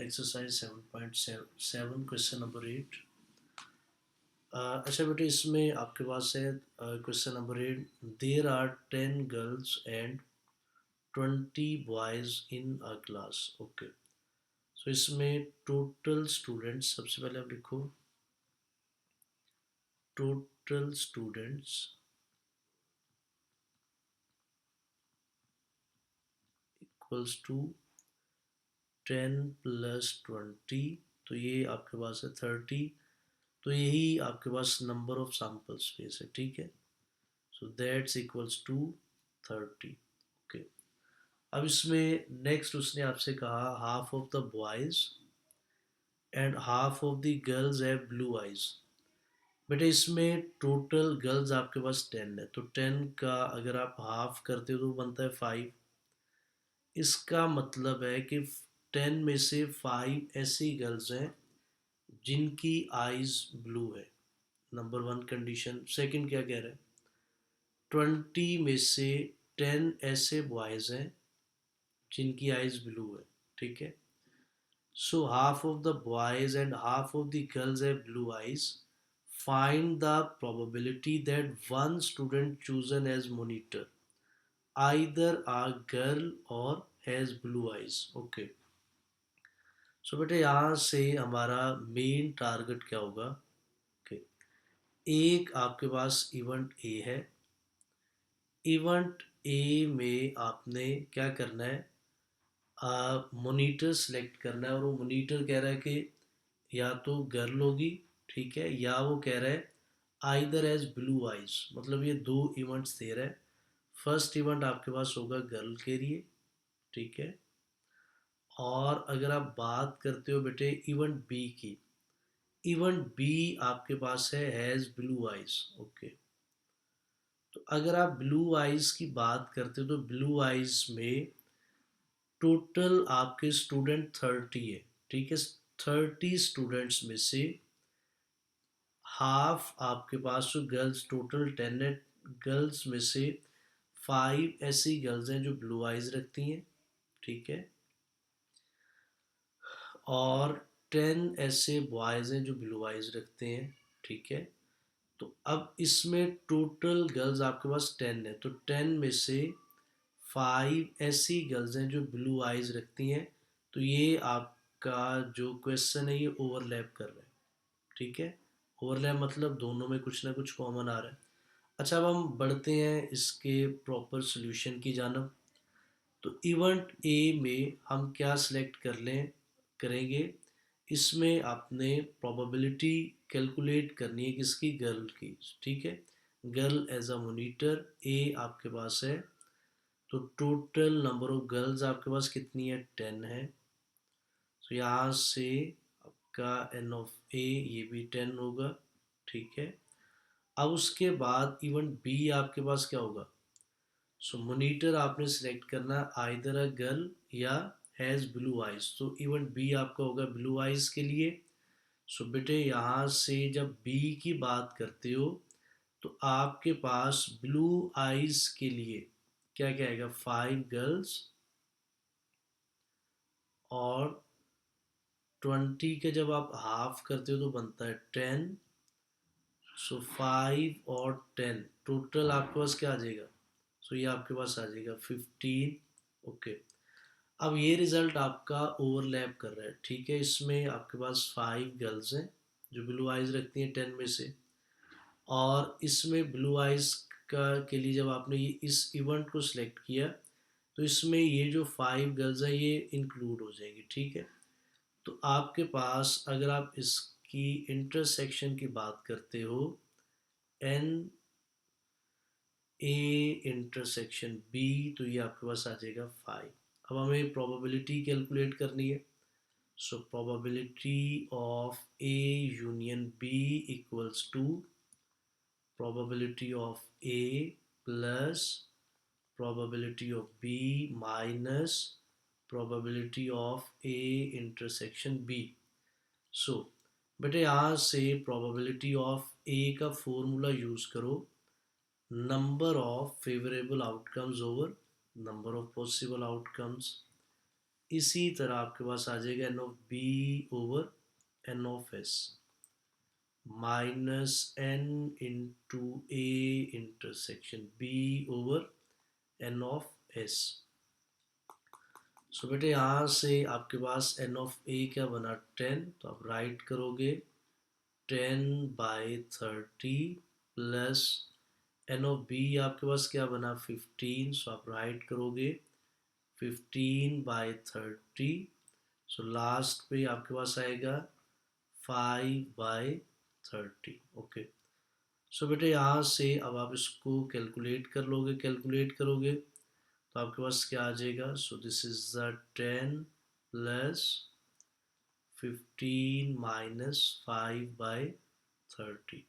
Exercise 7.7 question number 8। अच्छा बेटे, इसमें आपके पास है question number 8। There are 10 girls and 20 boys in a class. Okay, so इसमें टोटल स्टूडेंट्स, सबसे पहले आप लिखो total students equals to 10 plus 20, तो ये आपके पास है 30। तो यही आपके पास नंबर ऑफ सैम्पल स्पेस है, ठीक है। So that's equals to 30। Okay, अब इसमें नेक्स्ट उसने आपसे कहा half of the boys and half of the girls have blue eyes. बेटे इसमें टोटल गर्ल्स आपके पास 10 है, तो 10 का अगर आप हाफ करते हो तो बनता है 5। इसका मतलब है कि 10 में से 5 ऐसी गर्ल्स हैं जिनकी आइज ब्लू है। Number one condition. सेकंड क्या कह रहा है, 20 में से 10 ऐसे बॉयज़ हैं जिनकी आइज ब्लू है, ठीक है। So half of the boys and half of the girls have blue eyes. Find the probability that one student chosen as monitor either a girl or has blue eyes। Okay, so बेटे यहाँ से हमारा main target क्या होगा। Okay, एक आपके पास event A है। Event A में आपने क्या करना है, मोनीटर सेलेक्ट करना है। और वो मोनीटर कह रहा है कि या तो गर्ल होगी, ठीक है, या वो कह रहा है आइदर एज ब्लू आइज। मतलब ये दो इवेंट्स दे रहा है। फर्स्ट इवेंट आपके पास होगा गर्ल के लिए, ठीक है। और अगर आप बात करते हो बेटे इवेंट बी की, इवेंट बी आपके पास है हैज़ ब्लू आइज। ओके, तो अगर आप ब्लू आइज की बात करते हो तो ब्लू आइज में टोटल आपके स्टूडेंट 30 है, ठीक है। 30 स्टूडेंट्स में से हाफ आपके पास जो गर्ल्स, टोटल 10 है। गर्ल्स में से 5 ऐसी गर्ल्स हैं जो ब्लू आइज रखती हैं, ठीक है। और 10 ऐसे बॉयज़ हैं जो ब्लू आइज रखते हैं, ठीक है। तो अब इसमें टोटल गर्ल्स आपके पास 10 है, तो 10 में से 5 ऐसी गर्ल्स हैं जो ब्लू आइज रखती हैं। तो ये आपका जो क्वेश्चन है ये ओवरलैप कर रहा है, ठीक है। ओवरलैप मतलब दोनों में कुछ ना कुछ कॉमन आ रहा है। अच्छा, अब हम बढ़ते हैं इसके प्रॉपर सॉल्यूशन की जानब। तो इवेंट ए में हम क्या सिलेक्ट करेंगे, इसमें आपने प्रोबेबिलिटी कैलकुलेट करनी है किसकी, गर्ल की, ठीक है। गर्ल एज अ मोनीटर ए आपके पास है। तो टोटल नंबर ऑफ गर्ल्स आपके पास कितनी है, 10 है। तो यहाँ से आपका एन ऑफ ए ये भी 10 होगा, ठीक है। अब उसके बाद इवेंट बी आपके पास क्या होगा। सो मोनीटर आपने सिलेक्ट करना आइदर अ गर्ल या हैज़ ब्लू आइज। तो इवेंट बी आपका होगा ब्लू आइज के लिए। सो बेटे यहाँ से जब बी की बात करते हो तो आपके पास ब्लू आइज के लिए क्या क्या आएगा, 5 गर्ल्स और 20 के जब आप हाफ करते हो तो बनता है 10। सो 5 और 10 टोटल आपके पास क्या आ जाएगा, सो ये आपके पास आ जाएगा 15। ओके, अब ये रिज़ल्ट आपका ओवरलैप कर रहा है, ठीक है। इसमें आपके पास 5 गर्ल्स हैं जो ब्लू आइज रखती हैं 10 में से। और इसमें ब्लू आइज का के लिए जब आपने ये इस इवेंट को सिलेक्ट किया तो इसमें ये जो 5 गर्ल्स हैं ये इंक्लूड हो जाएंगी, ठीक है। तो आपके पास अगर आप इसकी इंटरसेक्शन की बात करते हो, एन ए इंटरसेक्शन बी, तो ये आपके पास आ जाएगा 5। अब हमें प्रोबेबिलिटी कैलकुलेट करनी है। So probability of A union B equals to probability of A plus probability of B minus probability of A intersection B। So बेटे यहाँ से probability of A का फॉर्मूला यूज़ करो, number of favourable outcomes over number of possible outcomes. इसी तरह आपके पास आ जाएगा N of B over N of S minus N into A intersection B over N of S. So बेटे यहाँ से आपके पास एन ऑफ ए क्या बना 10, तो आप राइट करोगे 10/30 प्लस एन ऑफ बी आपके पास क्या बना 15, सो आप राइट करोगे 15/30। सो लास्ट पे आपके पास आएगा 5/30। ओके, सो बेटे यहाँ से अब आप इसको कैलकुलेट कर लोगे, कैलकुलेट करोगे तो आपके पास क्या आ जाएगा। So this is the 10 plus 15 minus 5/30।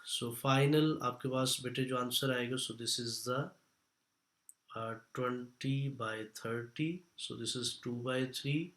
So final आपके पास बेटे जो आंसर आएगा, so this is the 20/30। So this is 2/3